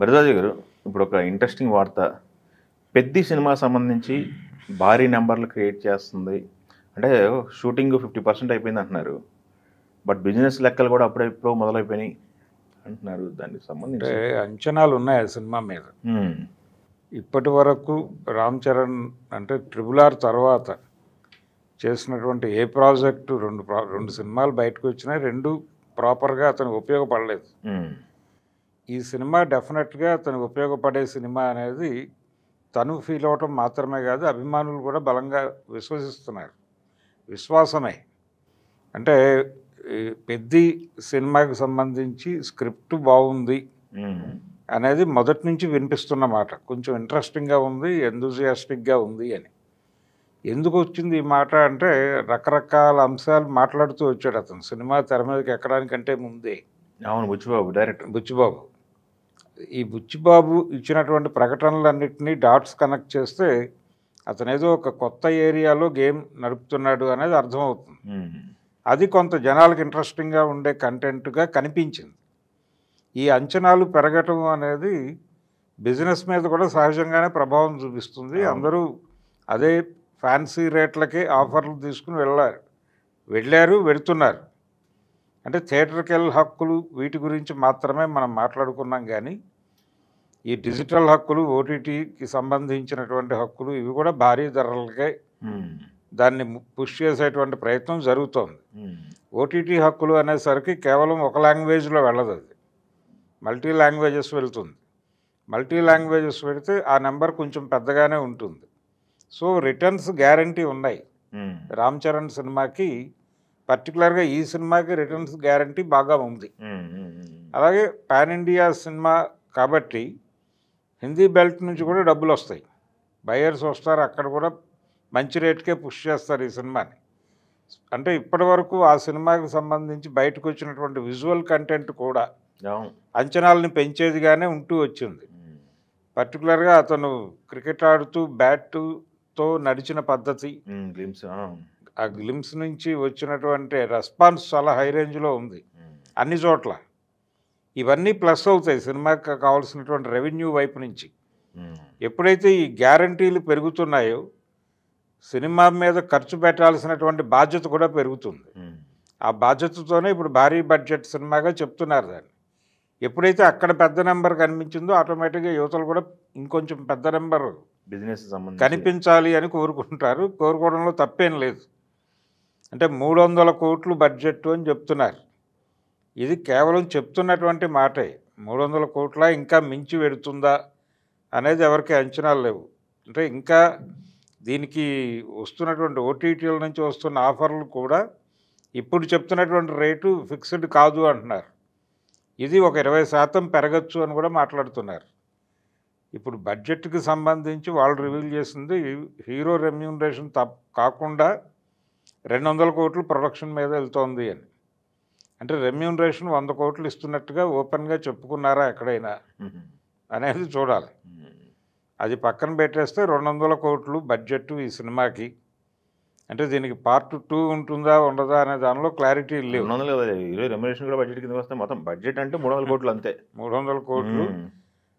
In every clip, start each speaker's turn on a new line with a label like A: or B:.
A: భరద్వాజ గారు, ఇప్పుడు ఒక ఇంట్రెస్టింగ్ వార్త. పెద్ది సినిమా సంబంధించి భారీ నెంబర్లు క్రియేట్ చేస్తుంది. అంటే షూటింగ్ 50% అయిపోయింది అంటున్నారు. బట్ బిజినెస్ లెక్కలు కూడా అప్పుడెప్పుడో మొదలైపోయినాయి అంటున్నారు. దానికి సంబంధించి
B: అంచనాలు ఉన్నాయి ఆ సినిమా మీద. ఇప్పటి వరకు రామ్ చరణ్ అంటే RRR తర్వాత చేసినటువంటి ఏ ప్రాజెక్టు రెండు సినిమాలు బయటకు వచ్చినాయి, రెండు ప్రాపర్గా అతనికి ఉపయోగపడలేదు. ఈ సినిమా డెఫినెట్గా అతనికి ఉపయోగపడే సినిమా అనేది తను ఫీల్ అవటం మాత్రమే కాదు, అభిమానులు కూడా బలంగా విశ్వసిస్తున్నారు. విశ్వాసమే అంటే పెద్ది సినిమాకి సంబంధించి స్క్రిప్ట్ బాగుంది అనేది మొదటి నుంచి వినిపిస్తున్న మాట. కొంచెం ఇంట్రెస్టింగ్గా ఉంది, ఎంతూజియాస్టిక్గా ఉంది అని. ఎందుకు వచ్చింది ఈ మాట అంటే రకరకాల అంశాలు మాట్లాడుతూ వచ్చాడు అతను సినిమా తెర మీదకి ఎక్కడానికంటే ముందే.
A: అవును, బుచ్చిబాబు డైరెక్టర్
B: బుచ్చిబాబు. ఈ బుచ్చిబాబు ఇచ్చినటువంటి ప్రకటనలన్నింటినీ డాట్స్ కనెక్ట్ చేస్తే అతను ఏదో ఒక కొత్త ఏరియాలో గేమ్ నడుపుతున్నాడు అనేది అర్థమవుతుంది. అది కొంత జనాలకు ఇంట్రెస్టింగ్గా ఉండే కంటెంట్గా కనిపించింది. ఈ అంచనాలు పెరగటం అనేది బిజినెస్ మీద కూడా సహజంగానే ప్రభావం చూపిస్తుంది. అందరూ అదే ఫ్యాన్సీ రేట్లకే ఆఫర్లు తీసుకుని వెళ్ళారు వెళుతున్నారు. అంటే థియేటర్కి వెళ్ళే హక్కులు వీటి గురించి మాత్రమే మనం మాట్లాడుకున్నాం, కానీ ఈ డిజిటల్ హక్కులు, ఓటీటీకి సంబంధించినటువంటి హక్కులు ఇవి కూడా భారీ ధరలకే దాన్ని పుష్ చేసేటువంటి ప్రయత్నం జరుగుతోంది. ఓటీటీ హక్కులు అనేసరికి కేవలం ఒక లాంగ్వేజ్లో వెళ్ళదు, అది మల్టీ లాంగ్వేజెస్ వెళ్తుంది. మల్టీ లాంగ్వేజెస్ పెడితే ఆ నెంబర్ కొంచెం పెద్దగానే ఉంటుంది. సో రిటర్న్స్ గ్యారంటీ ఉన్నాయి. రామ్ చరణ్ సినిమాకి పర్టికులర్గా ఈ సినిమాకి రిటర్న్స్ గ్యారంటీ బాగా ఉంది. అలాగే పాన్ ఇండియా సినిమా కాబట్టి హిందీ బెల్ట్ నుంచి కూడా డబ్బులు వస్తాయి, బయర్స్ వస్తారు, అక్కడ కూడా మంచి రేట్కే పుష్ చేస్తారు ఈ సినిమాని. అంటే ఇప్పటి వరకు ఆ సినిమాకి సంబంధించి బయటకు వచ్చినటువంటి విజువల్ కంటెంట్ కూడా అంచనాలను పెంచేదిగానే ఉంటూ వచ్చింది. పర్టికులర్గా అతను క్రికెట్ ఆడుతూ బ్యాట్తో నడిచిన పద్ధతి, ఆ గ్లిమ్స్ నుంచి వచ్చినటువంటి రెస్పాన్స్ చాలా హై రేంజ్లో ఉంది అన్ని చోట్ల. ఇవన్నీ ప్లస్ అవుతాయి సినిమాకి కావాల్సినటువంటి రెవెన్యూ వైపు నుంచి. ఎప్పుడైతే ఈ గ్యారంటీలు పెరుగుతున్నాయో సినిమా మీద ఖర్చు పెట్టాల్సినటువంటి బాధ్యత కూడా పెరుగుతుంది. ఆ బాధ్యతతోనే ఇప్పుడు భారీ బడ్జెట్ సినిమాగా చెప్తున్నారు దాన్ని. ఎప్పుడైతే అక్కడ పెద్ద నెంబర్ కనిపించిందో ఆటోమేటిక్గా యువతలు కూడా ఇంకొంచెం పెద్ద నెంబర్
A: బిజినెస్
B: కనిపించాలి అని కోరుకుంటారు. కోరుకోవడంలో తప్పేం లేదు. అంటే 300 కోట్లు బడ్జెట్ అని చెప్తున్నారు. ఇది కేవలం చెప్తున్నటువంటి మాటే. 300 కోట్ల ఇంకా మించి పెడుతుందా అనేది ఎవరికి అంచనాలు లేవు. అంటే ఇంకా దీనికి వస్తున్నటువంటి ఓటీటీల నుంచి వస్తున్న ఆఫర్లు కూడా ఇప్పుడు చెప్తున్నటువంటి రేటు ఫిక్స్డ్ కాదు అంటున్నారు. ఇది ఒక 20% పెరగచ్చు అని కూడా మాట్లాడుతున్నారు. ఇప్పుడు బడ్జెట్కి సంబంధించి వాళ్ళు రివీల్ చేసింది హీరో రెమ్యూనరేషన్ కాకుండా 200 కోట్లు ప్రొడక్షన్ మీద వెళ్తోంది అని. అంటే రెమ్యూనరేషన్ 100 కోట్లు ఇస్తున్నట్టుగా ఓపెన్గా చెప్పుకున్నారా ఎక్కడైనా అనేది చూడాలి. అది పక్కన పెట్టేస్తే 200 కోట్లు బడ్జెట్ ఈ సినిమాకి. అంటే దీనికి పార్ట్ 2 ఉంటుందా ఉండదా అనే దానిలో క్లారిటీ లేవు.
A: రెమ్యునరేషన్ కూడా బడ్జెట్ కింద వస్తే మొత్తం బడ్జెట్ అంటే 300 కోట్లు అంతే.
B: 300 కోట్లు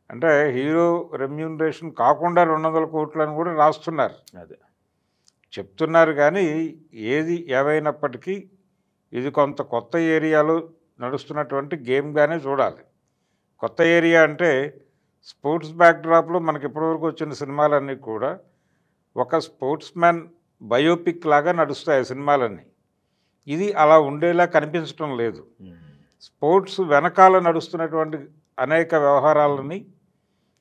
B: అంటే హీరో రెమ్యూనరేషన్ కాకుండా 200 కోట్లు అని కూడా రాస్తున్నారు,
A: అదే
B: చెప్తున్నారు. కానీ ఏది ఏవైనప్పటికీ ఇది కొంత కొత్త ఏరియాలో నడుస్తున్నటువంటి గేమ్గానే చూడాలి. కొత్త ఏరియా అంటే స్పోర్ట్స్ బ్యాక్డ్రాప్లో మనకి ఇప్పటివరకు వచ్చిన సినిమాలన్నీ కూడా ఒక స్పోర్ట్స్ మ్యాన్ బయోపిక్ లాగా నడుస్తాయి సినిమాలన్నీ. ఇది అలా ఉండేలా కనిపించడం లేదు. స్పోర్ట్స్ వెనకాల నడుస్తున్నటువంటి అనేక వ్యవహారాలని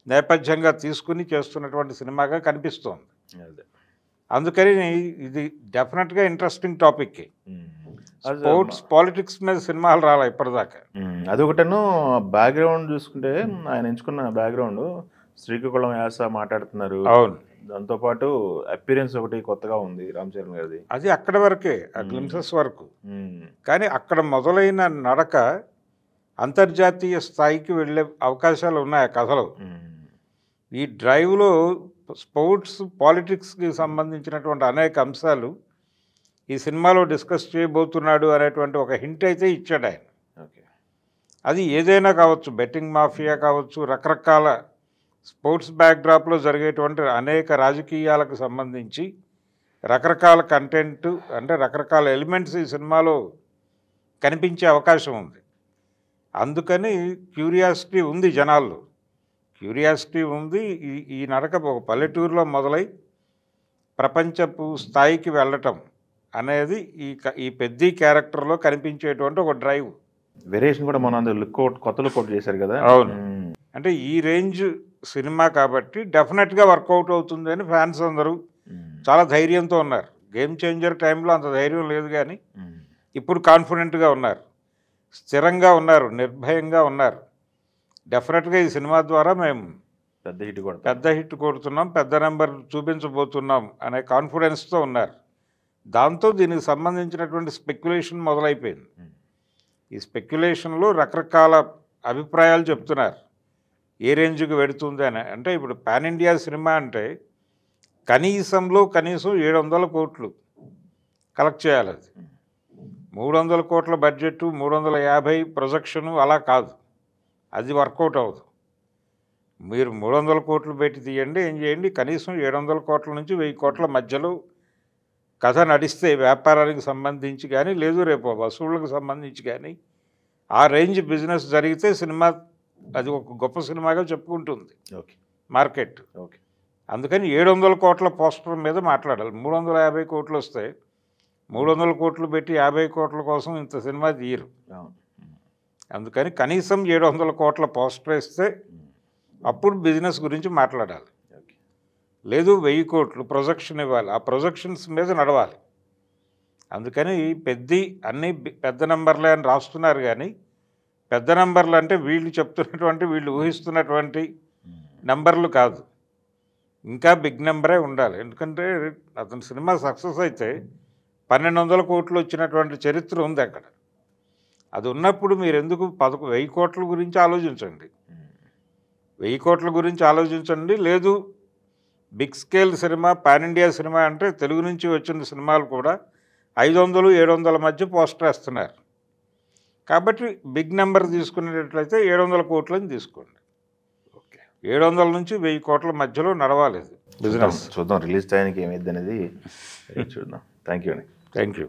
B: నేపథ్యంగా తీసుకుని చేస్తున్నటువంటి సినిమాగా కనిపిస్తోంది. అందుకని ఇది డెఫినెట్గా ఇంట్రెస్టింగ్ టాపిక్. స్పోర్ట్స్ పాలిటిక్స్ మీద సినిమాలు రాలే ఇప్పటిదాకా.
A: అదొకటను బ్యాక్గ్రౌండ్ చూసుకుంటే ఆయన ఎంచుకున్న బ్యాక్గ్రౌండ్ శ్రీకాకుళం యాస మాట్లాడుతున్నారు.
B: అవును,
A: దాంతోపాటు అపీరెన్స్ ఒకటి కొత్తగా ఉంది రామ్ చరణ్ గారిది.
B: అది అక్కడ వరకే, ఆ గ్లిమ్సెస్ వరకు. కానీ అక్కడ మొదలైన నడక అంతర్జాతీయ స్థాయికి వెళ్ళే అవకాశాలు ఉన్నాయి ఆ కథలో. ఈ డ్రైవ్లో స్పోర్ట్స్ పాలిటిక్స్కి సంబంధించినటువంటి అనేక అంశాలు ఈ సినిమాలో డిస్కస్ చేయబోతున్నాడు అనేటువంటి ఒక హింట్ అయితే ఇచ్చాడు ఆయన. అది ఏదైనా కావచ్చు, బెట్టింగ్ మాఫియా కావచ్చు, రకరకాల స్పోర్ట్స్ బ్యాక్డ్రాప్లో జరిగేటువంటి అనేక రాజకీయాలకు సంబంధించి రకరకాల కంటెంట్, అంటే రకరకాల ఎలిమెంట్స్ ఈ సినిమాలో కనిపించే అవకాశం ఉంది. అందుకని క్యూరియాసిటీ ఉంది జనాల్లో, క్యూరియాసిటీ ఉంది. ఈ నడక ఒక పల్లెటూరులో మొదలై ప్రపంచపు స్థాయికి వెళ్ళటం అనేది ఈ పెద్ద క్యారెక్టర్లో కనిపించేటువంటి ఒక డ్రైవ్.
A: వేరియేషన్ కూడా మన కొత్త లుక్అవుట్ చేశారు కదా.
B: అవును, అంటే ఈ రేంజ్ సినిమా కాబట్టి డెఫినెట్గా వర్కౌట్ అవుతుంది అని ఫ్యాన్స్ అందరూ చాలా ధైర్యంతో ఉన్నారు. గేమ్ చేంజర్ టైంలో అంత ధైర్యం లేదు, కానీ ఇప్పుడు కాన్ఫిడెంట్గా ఉన్నారు, స్థిరంగా ఉన్నారు, నిర్భయంగా ఉన్నారు. డెఫినెట్గా ఈ సినిమా ద్వారా మేము పెద్ద హిట్ కొడుతున్నాం, పెద్ద నెంబర్ చూపించబోతున్నాం అనే కాన్ఫిడెన్స్తో ఉన్నారు. దాంతో దీనికి సంబంధించినటువంటి స్పెక్యులేషన్ మొదలైపోయింది. ఈ స్పెక్యులేషన్లో రకరకాల అభిప్రాయాలు చెప్తున్నారు ఏ రేంజ్కి వెడుతుంది అని. అంటే ఇప్పుడు పాన్ ఇండియా సినిమా అంటే కనీసం 700 కోట్లు కలెక్ట్ చేయాలి. అది 300 కోట్ల బడ్జెట్, 350 ప్రొజెక్షను అలా కాదు, అది వర్కౌట్ అవ్వదు. మీరు 300 కోట్లు పెట్టి తీయండి, ఏం చేయండి, కనీసం 700 కోట్ల నుంచి 1000 కోట్ల మధ్యలో కథ నడిస్తే వ్యాపారానికి సంబంధించి కానీ, లేదు రేపు వసూళ్ళకు సంబంధించి కానీ ఆ రేంజ్ బిజినెస్ జరిగితే సినిమా అది ఒక గొప్ప సినిమాగా చెప్పుకుంటుంది మార్కెట్. అందుకని 700 కోట్ల పోస్టర్ మీద మాట్లాడాలి. 350 కోట్లు వస్తే 300 కోట్లు పెట్టి 50 కోట్ల కోసం ఇంత సినిమా తీయరు. అందుకని కనీసం 700 కోట్ల పోస్టర్ వేస్తే అప్పుడు బిజినెస్ గురించి మాట్లాడాలి. లేదు 1000 కోట్లు ప్రొజెక్షన్ ఇవ్వాలి, ఆ ప్రొజెక్షన్స్ మీద నడవాలి. అందుకని అన్నీ పెద్ద నెంబర్లే అని రాస్తున్నారు, కానీ పెద్ద నెంబర్లు అంటే వీళ్ళు చెప్తున్నటువంటి, వీళ్ళు ఊహిస్తున్నటువంటి నెంబర్లు కాదు, ఇంకా బిగ్ నెంబరే ఉండాలి. ఎందుకంటే అతని సినిమా సక్సెస్ అయితే 1200 కోట్లు వచ్చినటువంటి చరిత్ర ఉంది అక్కడ. అది ఉన్నప్పుడు మీరు ఎందుకు 1000 కోట్ల గురించి ఆలోచించండి, 1000 కోట్ల గురించి ఆలోచించండి. లేదు big scale cinema, pan India cinema అంటే తెలుగు నుంచి వచ్చిన సినిమాలు కూడా 500-700 మధ్య పోస్టర్ వేస్తున్నారు. కాబట్టి బిగ్ నెంబర్ తీసుకునేటట్లయితే 700 కోట్లని తీసుకోండి. 700 నుంచి 1000 కోట్ల మధ్యలో నడవాలి బిజినెస్.
A: చూద్దాం రిలీజ్ టైంకి ఏమైంది అనేది చూద్దాం. థ్యాంక్ యూ అండి.
B: Thank you.